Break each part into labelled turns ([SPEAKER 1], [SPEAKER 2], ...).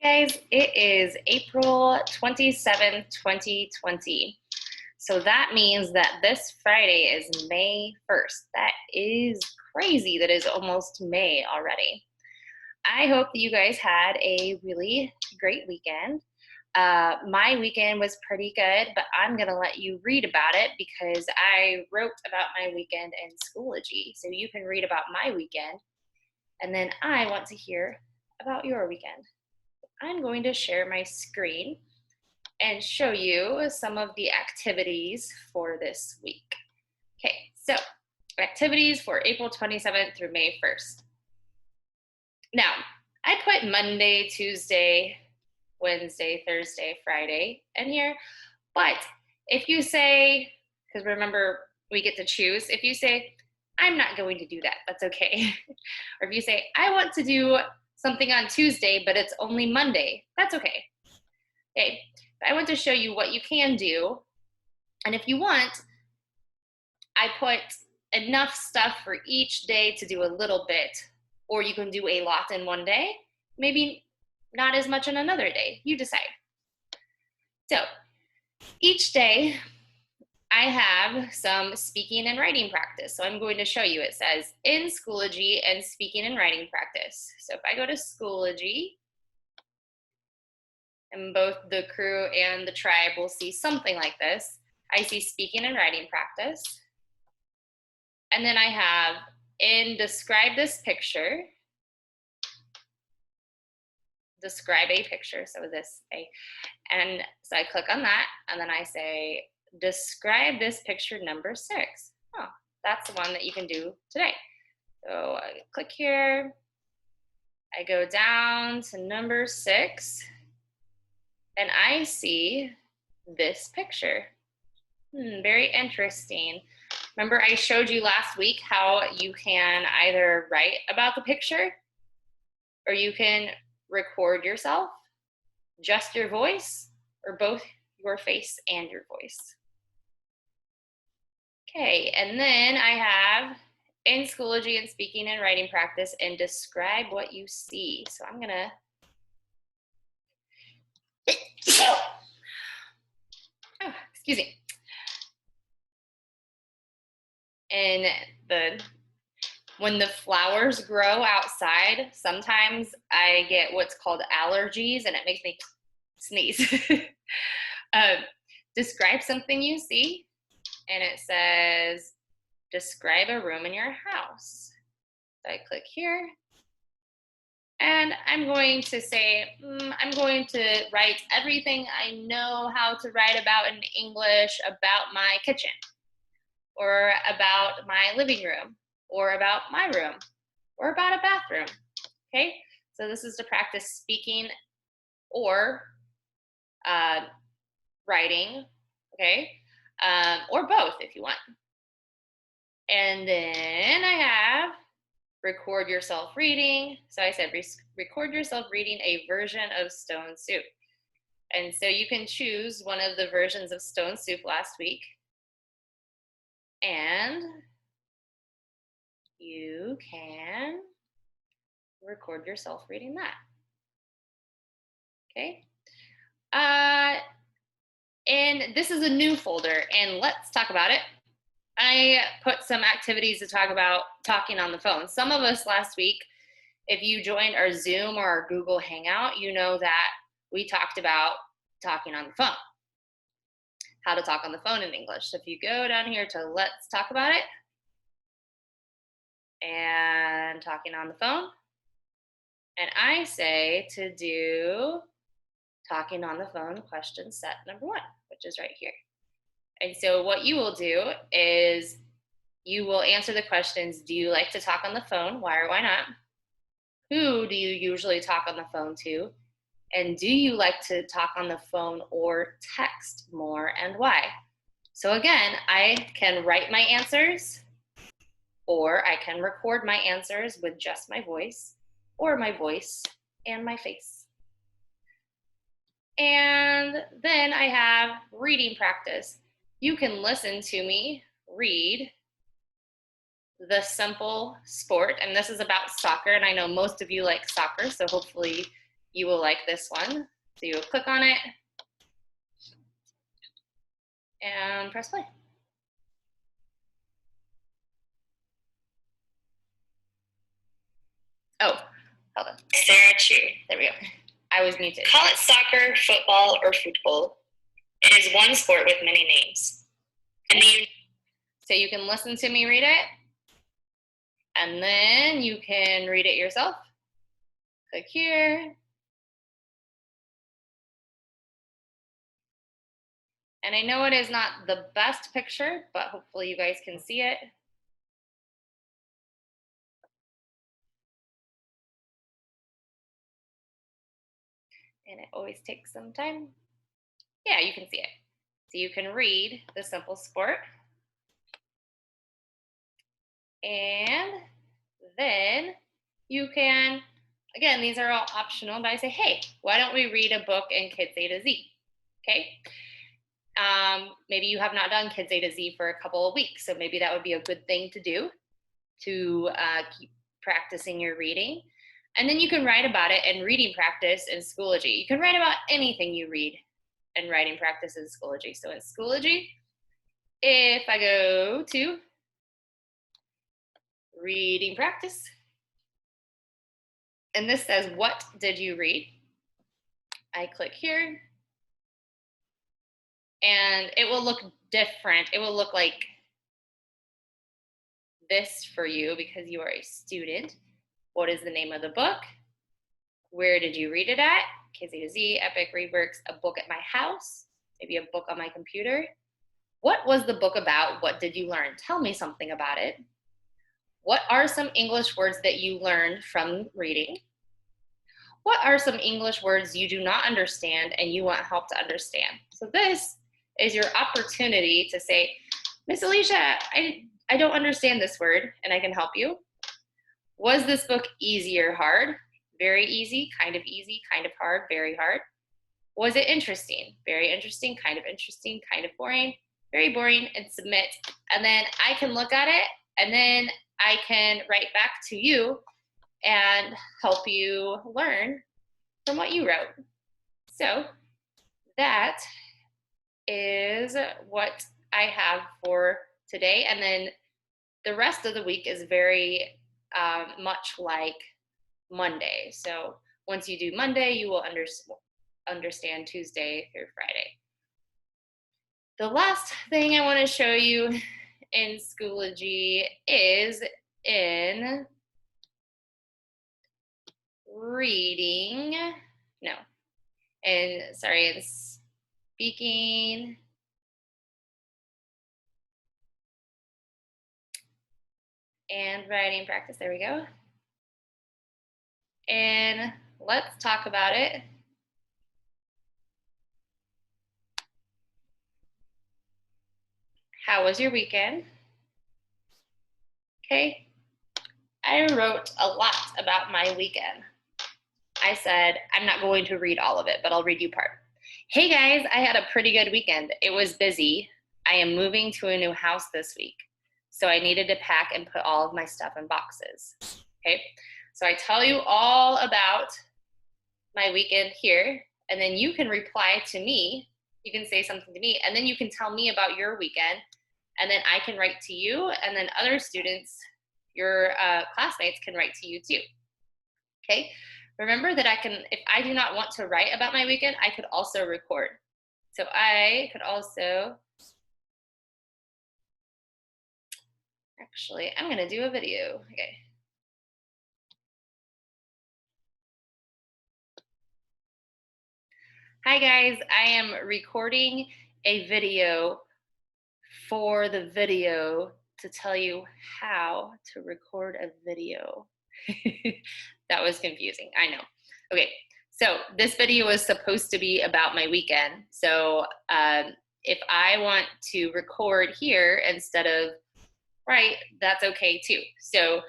[SPEAKER 1] Guys, it is April 27th, 2020. So that means that this Friday is May 1st. That is crazy. That is almost May already. I hope that you guys had a really great weekend. My weekend was pretty good, but I'm going to let you read about it because I wrote about my weekend in Schoology. So you can read about my weekend, and then I want to hear about your weekend. I'm going to share my screen and show you some of the activities for this week. Okay, so activities for April 27th through May 1st. Now, I put Monday, Tuesday, Wednesday, Thursday, Friday in here, but if you say, because remember, we get to choose, if you say, I'm not going to do that, that's okay. Or if you say, I want to do something on Tuesday, but it's only Monday, that's okay. Okay, I want to show you what you can do. And if you want, I put enough stuff for each day to do a little bit, or you can do a lot in one day, maybe not as much in another day, you decide. So each day I have some speaking and writing practice. So I'm going to show you, it says in Schoology and speaking and writing practice. So if I go to Schoology, and both the crew and the tribe will see something like this. I see speaking and writing practice. And then I have in describe this picture, describe a picture, so and so I click on that, and then I say, describe this picture number 6. Oh, that's the one that you can do today. So I click here, I go down to number 6, and I see this picture. Very interesting. Remember I showed you last week how you can either write about the picture or you can record yourself, just your voice, or both your face and your voice. Okay, and then I have in Schoology and speaking and writing practice and describe what you see. So I'm gonna excuse me. And when the flowers grow outside, sometimes I get what's called allergies and it makes me sneeze. Describe something you see, and it says, describe a room in your house. So I click here, and I'm going to say, I'm going to write everything I know how to write about in English about my kitchen, or about my living room, or about my room, or about a bathroom, okay? So this is to practice speaking or writing, okay? Or both if you want. And then I have record yourself reading. So I said record yourself reading a version of Stone Soup. And so you can choose one of the versions of Stone Soup last week. And you can record yourself reading that. Okay. And this is a new folder, and let's talk about it. I put some activities to talk about talking on the phone. Some of us last week, if you joined our Zoom or our Google Hangout, you know that we talked about talking on the phone, how to talk on the phone in English. So if you go down here to let's talk about it, and talking on the phone, and I say to do talking on the phone question set number 1, which is right here. And so what you will do is you will answer the questions, do you like to talk on the phone? Why or why not? Who do you usually talk on the phone to? And do you like to talk on the phone or text more, and why? So again, I can write my answers, or I can record my answers with just my voice, or my voice and my face. And then I have reading practice. You can listen to me read The Simple Sport, and this is about soccer, and I know most of you like soccer, so hopefully you will like this one. So you'll click on it and press play. Oh, hold on.
[SPEAKER 2] Sarah Chu.
[SPEAKER 1] There we go. I was muted.
[SPEAKER 2] Call it soccer, football, or football. It is one sport with many names.
[SPEAKER 1] So you can listen to me read it, and then you can read it yourself. Click here. And I know it is not the best picture, but hopefully you guys can see it. And it always takes some time. Yeah, you can see it. So you can read the simple sport. And then you can, again, these are all optional, but I say, hey, why don't we read a book in Kids A to Z? Okay. Maybe you have not done Kids A to Z for a couple of weeks, so maybe that would be a good thing to do to keep practicing your reading. And then you can write about it in reading practice in Schoology. You can write about anything you read in writing practice in Schoology. So in Schoology, if I go to reading practice, and this says, what did you read? I click here, and it will look different. It will look like this for you because you are a student. What is the name of the book? Where did you read it at? Kids A to Z, Epic, ReadWorks, a book at my house, maybe a book on my computer. What was the book about? What did you learn? Tell me something about it. What are some English words that you learned from reading? What are some English words you do not understand and you want help to understand? So this is your opportunity to say, Miss Alicia, I don't understand this word and I can help you. Was this book easy or hard? Very easy, kind of hard, very hard. Was it interesting? Very interesting, kind of boring, very boring, and submit. And then I can look at it and then I can write back to you and help you learn from what you wrote. So that is what I have for today. And then the rest of the week is very much like Monday. So once you do Monday, you will understand Tuesday through Friday. The last thing I want to show you in Schoology is in reading, in speaking, and writing practice. There we go. And let's talk about it. How was your weekend? Okay. I wrote a lot about my weekend. I said, I'm not going to read all of it, but I'll read you part. Hey guys, I had a pretty good weekend. It was busy. I am moving to a new house this week, so I needed to pack and put all of my stuff in boxes. Okay, so I tell you all about my weekend here, and then you can reply to me. You can say something to me, and then you can tell me about your weekend, and then I can write to you, and then other students, your classmates, can write to you too. Okay, remember that if I do not want to write about my weekend, I could also record. So I could also, actually, I'm gonna do a video. Okay. Hi guys, I am recording a video for the video to tell you how to record a video. That was confusing, I know. Okay, so this video was supposed to be about my weekend. So if I want to record here instead of write, that's okay too. So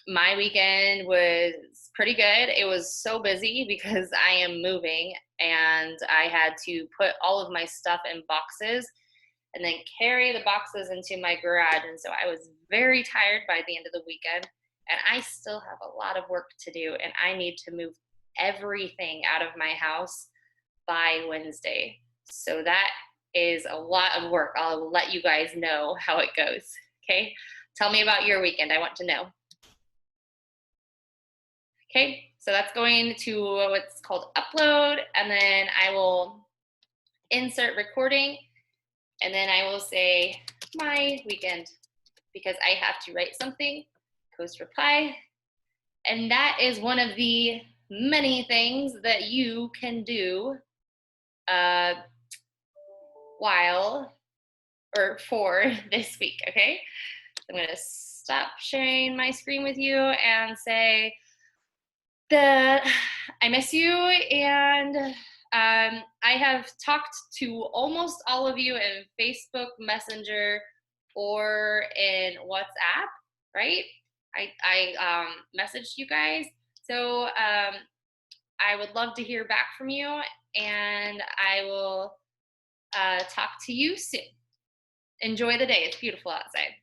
[SPEAKER 1] my weekend was pretty good. It was so busy because I am moving and I had to put all of my stuff in boxes and then carry the boxes into my garage. And so I was very tired by the end of the weekend, and I still have a lot of work to do, and I need to move everything out of my house by Wednesday. So that is a lot of work. I'll let you guys know how it goes. Okay? Tell me about your weekend. I want to know. Okay, so that's going to what's called upload, and then I will insert recording, and then I will say my weekend because I have to write something, post reply, and that is one of the many things that you can do while or for this week, okay? I'm gonna stop sharing my screen with you and say that I miss you, and I have talked to almost all of you in Facebook Messenger or in WhatsApp, right? I messaged you guys. So I would love to hear back from you, and I will talk to you soon. Enjoy the day. It's beautiful outside.